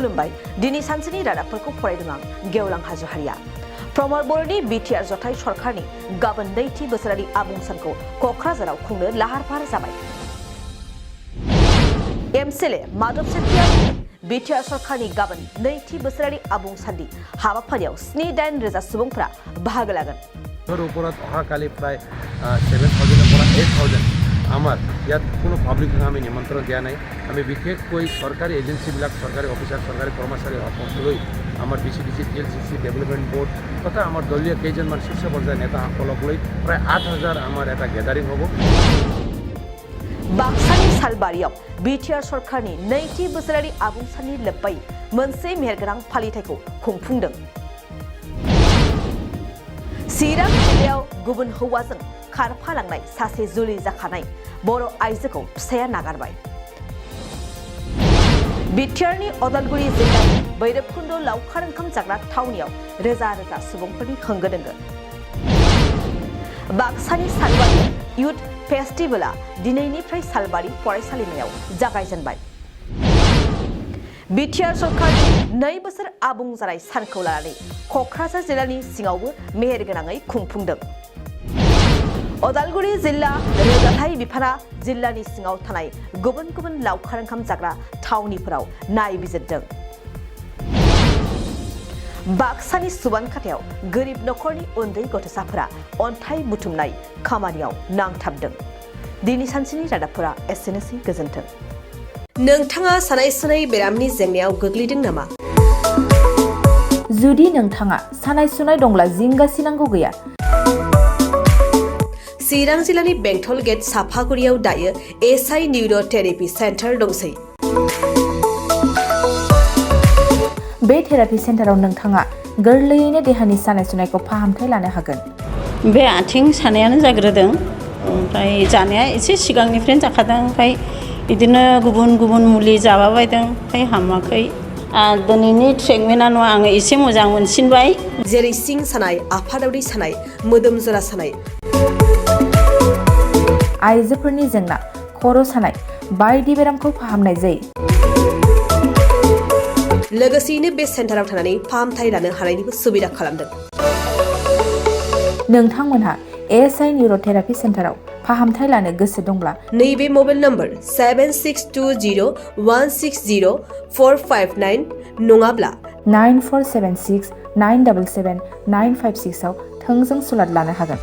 खुलुमबाय दिनै सानसेनि रादाबफोरखौ फरायदों आं गेवलां हाज'हारिया प्रमद बर'नि बिटिआर जथाय सरकारनि गाबोन नैथि बोसोरारि आबुं सानखौ क'क्राझाराव खुंनो लाहार फाहार जाबाय एमसिएलए माधव सेठिया बिटिआर सरकारनि गाबोन नैथि बोसोरारि आबुं साननि हाबाफारियाव 7-8 रोजा सुबुंफोरा बाहागो लागोन ওপৰত অহাকালি প্ৰায় 7,000 পৰা 8,000 আমাৰ ইয়াত কোনো পাব্লিকক আমি নিমন্ত্ৰণ দিয়া নাই আমি বিশেষকৈ চৰকাৰী এজেন্সিবিলাক চৰকাৰী অফিচাৰ চৰকাৰী কৰ্মচাৰীসকললৈ আমাৰ ডিচি টিএলচিচি ডেভেলপমেণ্ট বোৰ্ড তথা আমাৰ দলীয় কেইজনমান শীৰ্ষ পৰ্যায়ৰ নেতাসকলক লৈ প্ৰায় 8,000 আমাৰ এটা গেদাৰিং হ'ব बाक्सानि सालबारियाव बिटिआर सरकारनि नैथि बोसोरारि आबुं साननि लोब्बायै मोनसे मेहेरगोनां फालिथायखौ खुंफुंदों चिरां जिल्लायाव गुबुन हौवाजों खारफालांनाय सासे जुलि जाखानाय बर' आइजोखौ फिसाया नागारबाय बिटिआरनि अदालगुरि जिल्लानि भैरबकुन्द लावखार ओंखाम जाग्रा थावनियाव रोजा रोजा सुबुंफोरनि होंगो दोंगो बाक्सानि सालबारियाव युथ फेस्टिवला दिनैनिफ्राय सालबारि फरायसालिमायाव जागायजेनबाय बिटिआर सरकारनि 2 बोसोर आबुं जानाय सानखौ लानानै क'क्राझार जिल्लानि सिङावबो मेहेरगोनाङै खुंफुंदों अदालगुरि जिल्ला रोगाथाइ बिफाना जिल्लानि सिङाव थानाय गुबुन गुबुन लावखार ओंखाम जाग्रा थावनिफोराव नायबिजिरदों बाक्सानि सुबानखाथायाव गोरिब नखरनि उन्दै गथ'साफोरा अन्थाइ बुथुमनाय खामानियाव नांथाबदों दिनै सानसेनि रादाबफोरा एसेनोसै गोजोन्थों नोंथाङा सानाय सुनाय बेरामनि जेंनायाव गोग्लैदों नामा जुदि नोंथाङा सानाय सुनाय दंब्ला जिंगासिनांगौ गैया चिरां जिल्लानि बेंटल गेट साफागुरियाव दायो एसआइ निउर'थेरापि सेन्टार दंसै बे थेरापि सेन्टाराव नोंथाङा गोरलैयैनो देहानि सानाय सुनायखौ फाहामथाय लानो हागोन बे आथिं सानायानो जाग्रोदों ओमफ्राय जानाया एसे सिगांनिफ्रायनो जाखादों ओमफ्राय बिदिनो गुबुन गुबुन मुलि जाबाबायदों ओमफ्राय हामाखै दिनैनि ट्रिटमेन्टआ नङा आङो एसे मोजां मोनसिनबाय जेरै सिं सानाय आफादावरि सानाय मोदोम जरा सानाय आइजोफोरनि जेंना खर' सानाय बायदि बेरामखौ फाहामनाय जायो लोगोसेयैनो बे सेन्टाराव थानानै फाहामथाय लानो हानायनिबो सुबिदा खालामदों नोंथांमोनहा एसआइ निउर'थेरापि सेन्टाराव फाहामथाय लानो गोसो दंब्ला नैबे मबाइल नम्बर 7620160459 नङाब्ला 9476977956 आव थोंजों सुलाद लानो हागोन